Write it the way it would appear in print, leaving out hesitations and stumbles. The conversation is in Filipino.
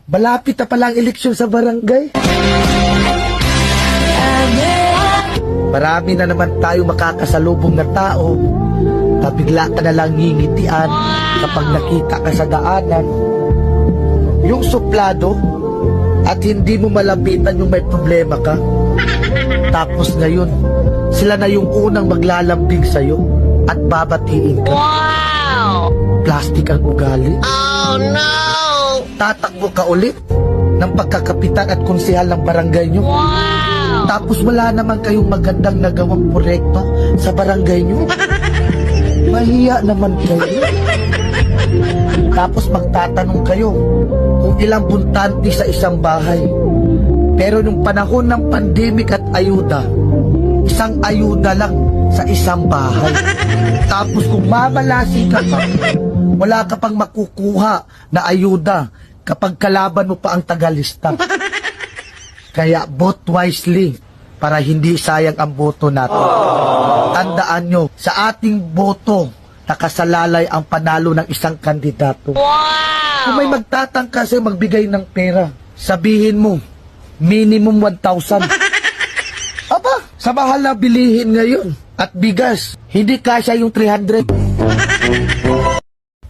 Malapit na pala ang eleksyon sa barangay. Marami na naman tayo makakasalubong na tao na bigla ka na lang ngingitian kapag nakita ka sa daanan. Yung suplado at hindi mo malapitan yung may problema ka. Tapos ngayon, sila na yung unang maglalambing sa'yo at babatiin ka. Wow! Plastic ang ugali. Oh no! Tatakbo ka ulit ng pagkakapitan at konsehal ng barangay nyo. Wow! Tapos wala naman kayong magandang nagawang proyekto sa barangay nyo. Mahiya naman kayo. Tapos magtatanong kayo kung ilang buntante sa isang bahay. Pero nung panahon ng pandemic at ayuda, isang ayuda lang sa isang bahay. Tapos kung mamalasi ka pa, wala ka pang makukuha na ayuda kapag kalaban mo pa ang tagalista. Kaya vote wisely para hindi sayang ang boto natin. Tandaan nyo, sa ating boto, nakasalalay ang panalo ng isang kandidato. Wow! Kung may magtatangka sa'yo magbigay ng pera, sabihin mo, minimum 1,000. Aba, sa mahal na bilihin ngayon at bigas, hindi kasya yung 300.